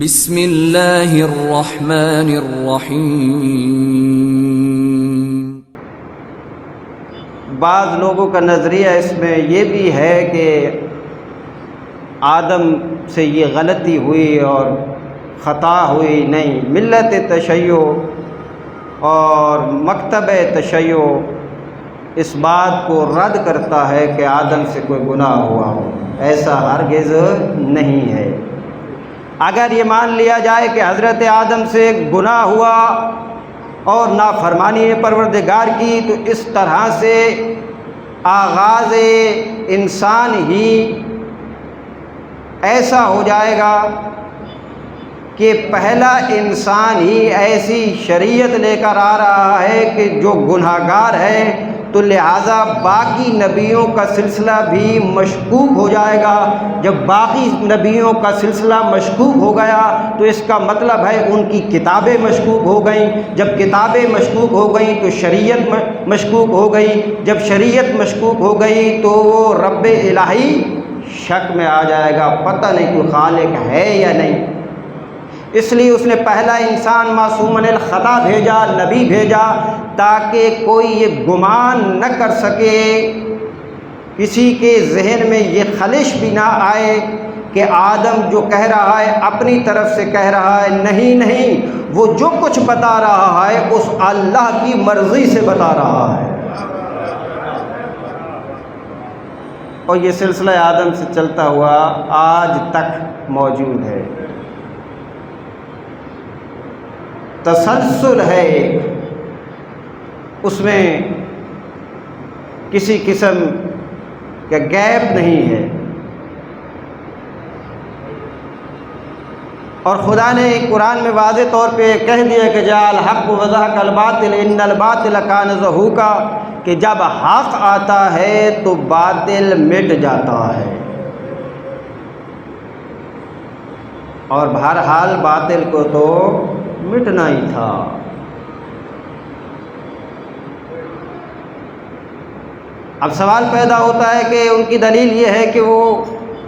بسم اللہ الرحمن الرحیم۔ بعض لوگوں کا نظریہ اس میں یہ بھی ہے کہ آدم سے یہ غلطی ہوئی اور خطا ہوئی، نہیں، ملت تشیع اور مکتب تشیع اس بات کو رد کرتا ہے کہ آدم سے کوئی گناہ ہوا ہو، ایسا ہرگز نہیں ہے۔ اگر یہ مان لیا جائے کہ حضرت آدم سے گناہ ہوا اور نافرمانی پروردگار کی، تو اس طرح سے آغاز انسان ہی ایسا ہو جائے گا کہ پہلا انسان ہی ایسی شریعت لے کر آ رہا ہے کہ جو گناہگار ہے، تو لہٰذا باقی نبیوں کا سلسلہ بھی مشکوک ہو جائے گا۔ جب باقی نبیوں کا سلسلہ مشکوک ہو گیا تو اس کا مطلب ہے ان کی کتابیں مشکوک ہو گئیں، جب کتابیں مشکوک ہو گئیں تو شریعت مشکوک ہو گئی، جب شریعت مشکوک ہو گئی تو وہ رب الہی شک میں آ جائے گا، پتہ نہیں کوئی خالق ہے یا نہیں۔ اس لیے اس نے پہلا انسان معصوم الخطا بھیجا، نبی بھیجا، تاکہ کوئی یہ گمان نہ کر سکے، کسی کے ذہن میں یہ خلش بھی نہ آئے کہ آدم جو کہہ رہا ہے اپنی طرف سے کہہ رہا ہے، نہیں نہیں، وہ جو کچھ بتا رہا ہے اس اللہ کی مرضی سے بتا رہا ہے۔ اور یہ سلسلہ آدم سے چلتا ہوا آج تک موجود ہے، تسلسل ہے ایک، اس میں کسی قسم کا گیپ نہیں ہے۔ اور خدا نے قرآن میں واضح طور پہ کہہ دیا کہ جاء الحق وزهق الباطل ان الباطل کان زہوقا، کہ جب حق آتا ہے تو باطل مٹ جاتا ہے، اور بہرحال باطل کو تو مٹنا ہی تھا۔ اب سوال پیدا ہوتا ہے کہ ان کی دلیل یہ ہے کہ وہ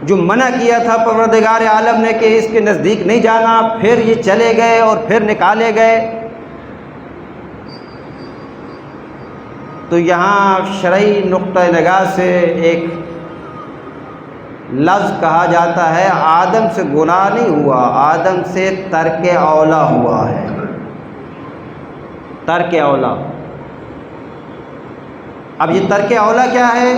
جو منع کیا تھا پروردگار عالم نے کہ اس کے نزدیک نہیں جانا، پھر یہ چلے گئے اور پھر نکالے گئے، تو یہاں شرعی نقطہ نگاہ سے ایک لفظ کہا جاتا ہے آدم سے گناہ نہیں ہوا، آدم سے ترک اولا ہوا ہے، ترک اولا۔ اب یہ ترک اولا کیا ہے؟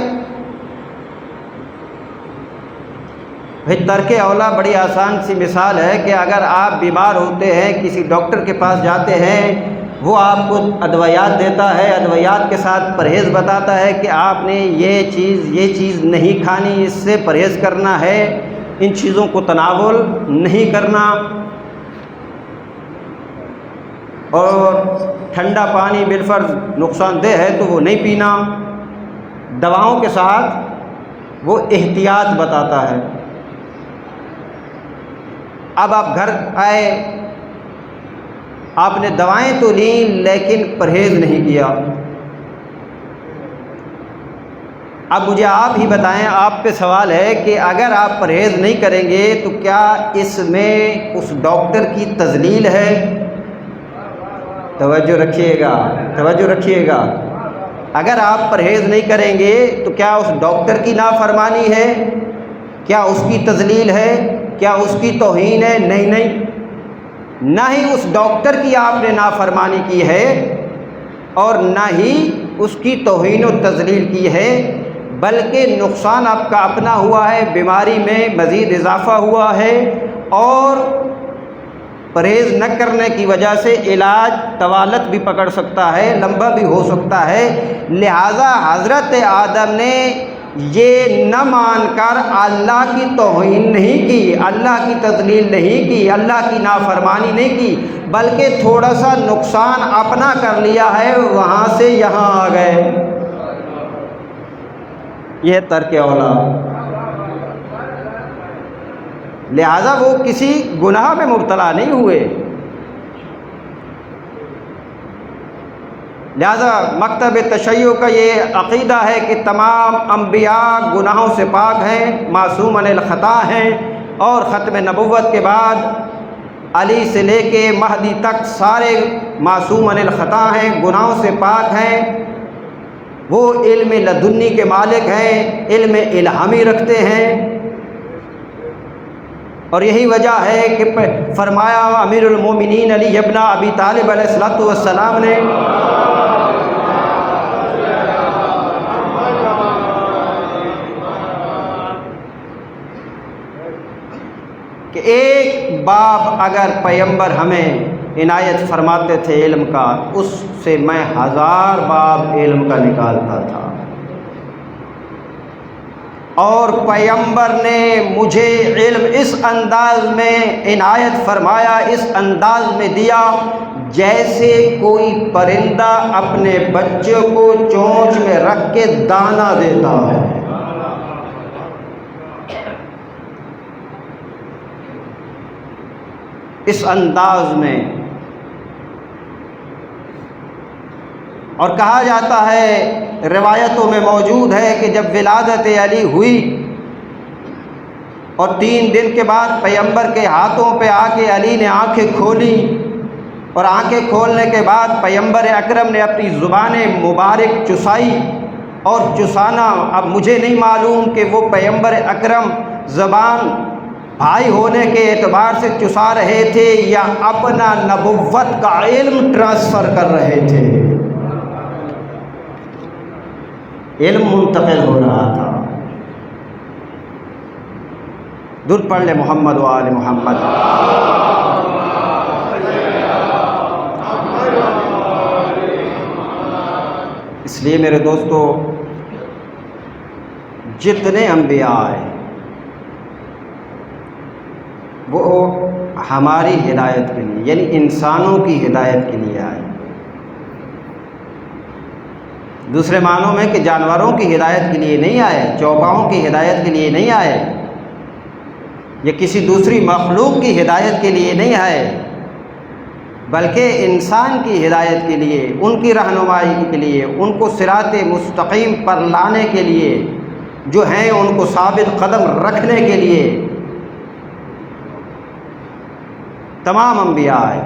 بھائی ترک اولا بڑی آسان سی مثال ہے کہ اگر آپ بیمار ہوتے ہیں، کسی ڈاکٹر کے پاس جاتے ہیں، وہ آپ کو ادویات دیتا ہے، ادویات کے ساتھ پرہیز بتاتا ہے کہ آپ نے یہ چیز نہیں کھانی، اس سے پرہیز کرنا ہے، ان چیزوں کو تناول نہیں کرنا، اور ٹھنڈا پانی بالفرض نقصان دہ ہے تو وہ نہیں پینا، دواؤں کے ساتھ وہ احتیاط بتاتا ہے۔ اب آپ گھر آئے، آپ نے دوائیں تو لیں لیکن پرہیز نہیں کیا۔ اب مجھے آپ ہی بتائیں، آپ پہ سوال ہے کہ اگر آپ پرہیز نہیں کریں گے تو کیا اس میں اس ڈاکٹر کی تضلیل ہے؟ توجہ رکھیے گا، توجہ رکھیے گا۔ اگر آپ پرہیز نہیں کریں گے تو کیا اس ڈاکٹر کی نافرمانی ہے؟ کیا اس کی تضلیل ہے؟ کیا اس کی توہین ہے؟ نہیں نہیں، نہ ہی اس ڈاکٹر کی آپ نے نافرمانی کی ہے اور نہ ہی اس کی توہین و تضلیل کی ہے، بلکہ نقصان آپ کا اپنا ہوا ہے، بیماری میں مزید اضافہ ہوا ہے، اور پرہیز نہ کرنے کی وجہ سے علاج طوالت بھی پکڑ سکتا ہے، لمبا بھی ہو سکتا ہے۔ لہٰذا حضرت آدم نے یہ نہ مان کر اللہ کی توہین نہیں کی، اللہ کی تضلیل نہیں کی، اللہ کی نافرمانی نہیں کی، بلکہ تھوڑا سا نقصان اپنا کر لیا ہے، وہاں سے یہاں آ گئے۔ یہ ترک اولا۔ لہذا وہ کسی گناہ میں مبتلا نہیں ہوئے۔ لہذا مکتب تشیع کا یہ عقیدہ ہے کہ تمام انبیاء گناہوں سے پاک ہیں، معصوم عن الخطا ہیں، اور ختم نبوت کے بعد علی سے لے کے مہدی تک سارے معصوم عن الخطا ہیں، گناہوں سے پاک ہیں، وہ علم لدنی کے مالک ہیں، علم الہامی رکھتے ہیں۔ اور یہی وجہ ہے کہ فرمایا امیر المومنین علی ابن ابی طالب علیہ الصلوۃ والسلام نے کہ ایک باب اگر پیغمبر ہمیں عنایت فرماتے تھے علم کا، اس سے میں 1000 باب علم کا نکالتا تھا، اور پیغمبر نے مجھے علم اس انداز میں عنایت فرمایا، اس انداز میں دیا جیسے کوئی پرندہ اپنے بچے کو چونچ میں رکھ کے دانہ دیتا ہے۔ اس انداز میں، اور کہا جاتا ہے، روایتوں میں موجود ہے کہ جب ولادت علی ہوئی اور 3 دن کے بعد پیغمبر کے ہاتھوں پہ آ کے علی نے آنکھیں کھولی، اور آنکھیں کھولنے کے بعد پیغمبر اکرم نے اپنی زبان مبارک چسائی، اور چسانا اب مجھے نہیں معلوم کہ وہ پیغمبر اکرم زبان بھائی ہونے کے اعتبار سے چسا رہے تھے یا اپنا نبوت کا علم ٹرانسفر کر رہے تھے، علم منتقل ہو رہا تھا۔ درود پڑھ لے محمد و آل محمد۔ اس لیے میرے دوستو، جتنے انبیاء آئے وہ ہماری ہدایت کے لیے، یعنی انسانوں کی ہدایت کے لیے آئے۔ دوسرے معنوں میں کہ جانوروں کی ہدایت کے لیے نہیں آئے، چوپاؤں کی ہدایت کے لیے نہیں آئے، یا کسی دوسری مخلوق کی ہدایت کے لیے نہیں آئے، بلکہ انسان کی ہدایت کے لیے، ان کی رہنمائی کے لیے، ان کو صراط مستقیم پر لانے کے لیے، جو ہیں ان کو ثابت قدم رکھنے کے لیے تمام انبیاء آئے۔